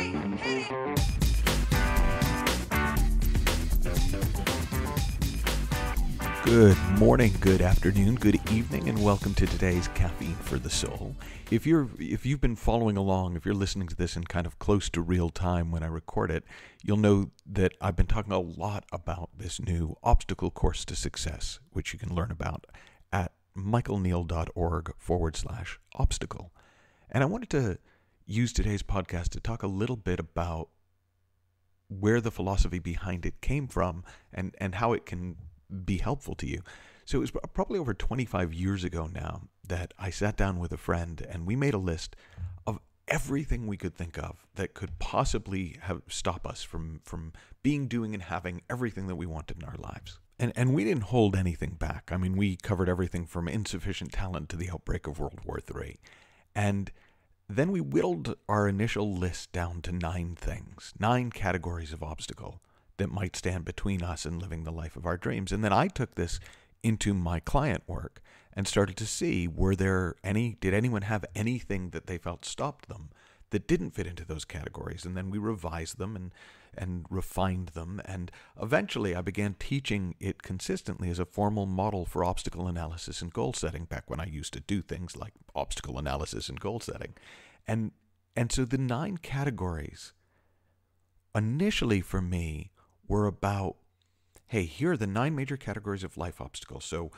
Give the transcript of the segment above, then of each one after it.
Good morning, good afternoon, good evening, and welcome to today's Caffeine for the Soul. If you've been following along, if you're listening to this in kind of close to real time when I record it, you'll know that I've been talking a lot about this new obstacle course to success, which you can learn about at michaelneal.org/obstacle. And I wanted to use today's podcast to talk a little bit about where the philosophy behind it came from and how it can be helpful to you. So it was probably over 25 years ago now that I sat down with a friend and we made a list of everything we could think of that could possibly stop us from being, doing, and having everything that we wanted in our lives. And we didn't hold anything back. I mean, we covered everything from insufficient talent to the outbreak of World War III. And then we whittled our initial list down to 9 things, 9 categories of obstacle that might stand between us and living the life of our dreams. And then I took this into my client work and started to see, did anyone have anything that they felt stopped them that didn't fit into those categories? And then we revised them and refined them. And eventually I began teaching it consistently as a formal model for obstacle analysis and goal setting, back when I used to do things like obstacle analysis and goal setting. And so the 9 categories initially for me were about, hey, here are the 9 major categories of life obstacles. So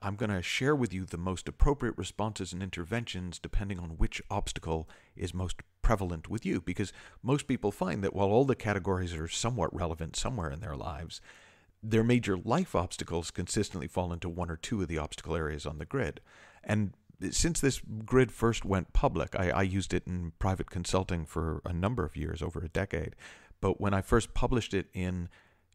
I'm going to share with you the most appropriate responses and interventions depending on which obstacle is most prevalent with you. Because most people find that while all the categories are somewhat relevant somewhere in their lives, their major life obstacles consistently fall into 1 or 2 of the obstacle areas on the grid. And since this grid first went public, I used it in private consulting for a number of years, over a decade. But when I first published it in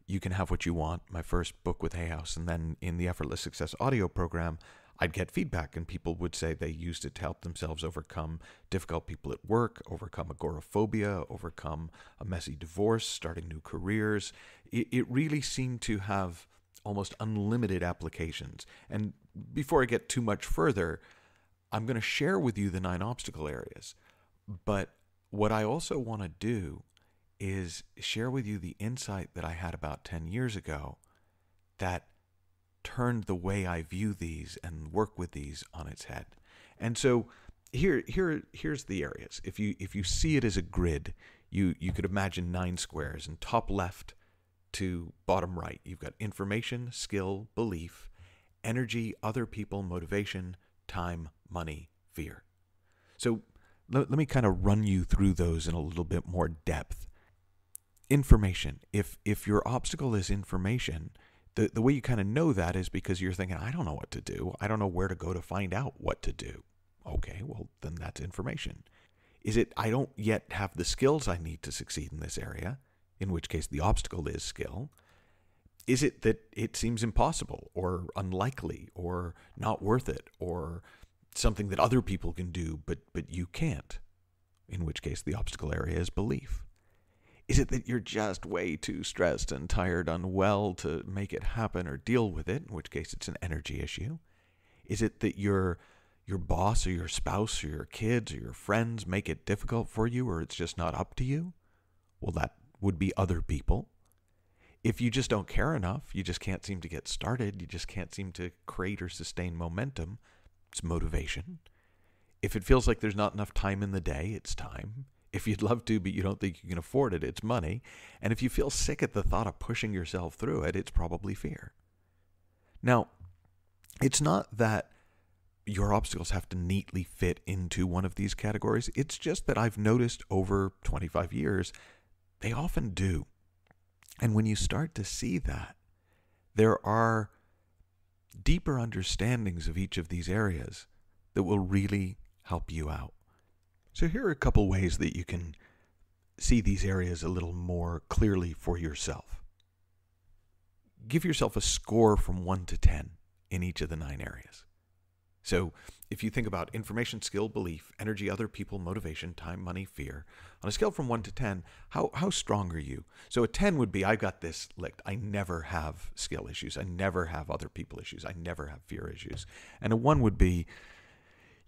You Can Have What You Want, my first book with Hay House, and then in the Effortless Success audio program, I'd get feedback and people would say they used it to help themselves overcome difficult people at work, overcome agoraphobia, overcome a messy divorce, starting new careers. It really seemed to have almost unlimited applications. And before I get too much further, I'm going to share with you the 9 obstacle areas. But what I also want to do is share with you the insight that I had about 10 years ago that turned the way I view these and work with these on its head. And so here's the areas. If you see it as a grid, you could imagine 9 squares, and top left to bottom right, you've got information, skill, belief, energy, other people, motivation, time, money, fear. So let me kind of run you through those in a little bit more depth. Information. If your obstacle is information, the way you kind of know that is because you're thinking, I don't know what to do. I don't know where to go to find out what to do. Okay, well, then that's information. Is it, I don't yet have the skills I need to succeed in this area, in which case the obstacle is skill? Is it that it seems impossible or unlikely or not worth it or something that other people can do but you can't? In which case the obstacle area is belief. Is it that you're just way too stressed and tired, unwell to make it happen or deal with it, in which case it's an energy issue? Is it that your boss or your spouse or your kids or your friends make it difficult for you, or it's just not up to you? Well, that would be other people. If you just don't care enough, you just can't seem to get started, you just can't seem to create or sustain momentum, it's motivation. If it feels like there's not enough time in the day, it's time. If you'd love to, but you don't think you can afford it, it's money. And if you feel sick at the thought of pushing yourself through it, it's probably fear. Now, it's not that your obstacles have to neatly fit into one of these categories. It's just that I've noticed over 25 years, they often do. And when you start to see that, there are deeper understandings of each of these areas that will really help you out. So here are a couple ways that you can see these areas a little more clearly for yourself. Give yourself a score from 1 to 10 in each of the 9 areas. So if you think about information, skill, belief, energy, other people, motivation, time, money, fear, on a scale from 1 to 10, how strong are you? So a 10 would be, I got this licked. I never have skill issues. I never have other people issues. I never have fear issues. And a 1 would be,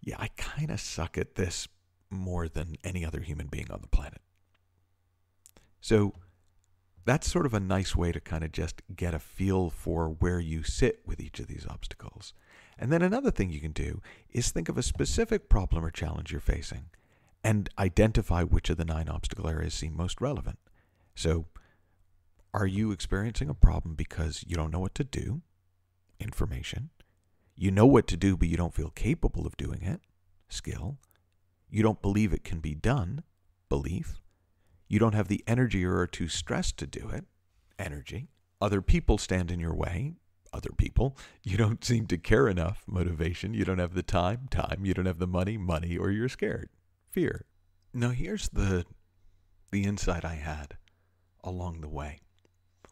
yeah, I kind of suck at this more than any other human being on the planet. So that's sort of a nice way to kind of just get a feel for where you sit with each of these obstacles. And then another thing you can do is think of a specific problem or challenge you're facing and identify which of the 9 obstacle areas seem most relevant. So, are you experiencing a problem because you don't know what to do? Information. You know what to do, but you don't feel capable of doing it? Skill. You don't believe it can be done? Belief. You don't have the energy or are too stressed to do it? Energy. Other people stand in your way? Other people. You don't seem to care enough? Motivation. You don't have the time? Time. You don't have the money? Money. Or you're scared? Fear. Now here's the insight I had along the way.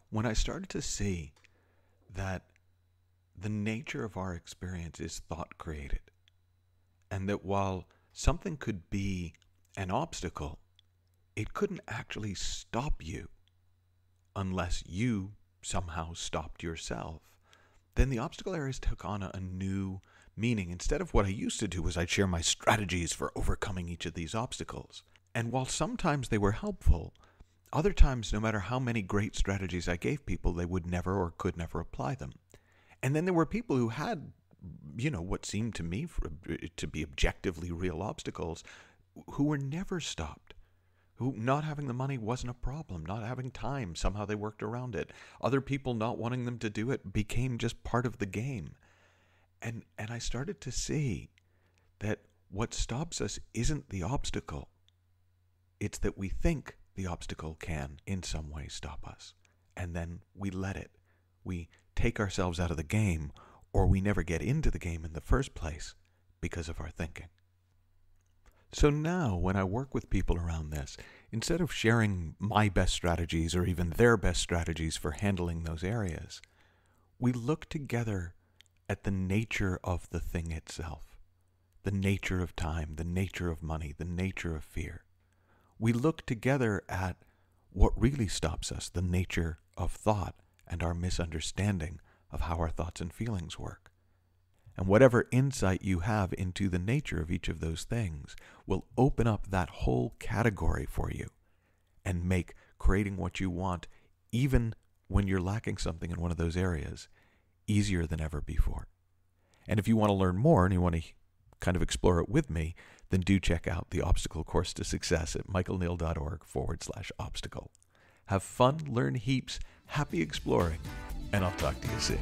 When I started to see that the nature of our experience is thought created, and that while something could be an obstacle, it couldn't actually stop you unless you somehow stopped yourself, then the obstacle areas took on a new meaning. Instead of what I used to do was I'd share my strategies for overcoming each of these obstacles. And while sometimes they were helpful, other times, no matter how many great strategies I gave people, they would never or could never apply them. And then there were people who had, what seemed to me to be objectively real obstacles, who were never stopped. Who not having the money wasn't a problem, not having time, somehow they worked around it. Other people not wanting them to do it became just part of the game. And I started to see that what stops us isn't the obstacle. It's that we think the obstacle can, in some way, stop us. And then we let it. We take ourselves out of the game, or we never get into the game in the first place because of our thinking. So now, when I work with people around this, instead of sharing my best strategies or even their best strategies for handling those areas, we look together at the nature of the thing itself, the nature of time, the nature of money, the nature of fear. We look together at what really stops us, the nature of thought and our misunderstanding of how our thoughts and feelings work. And whatever insight you have into the nature of each of those things will open up that whole category for you and make creating what you want, even when you're lacking something in one of those areas, easier than ever before. And if you want to learn more and you want to kind of explore it with me, then do check out the Obstacle Course to Success at michaelneal.org/obstacle. Have fun, learn heaps, happy exploring, and I'll talk to you soon.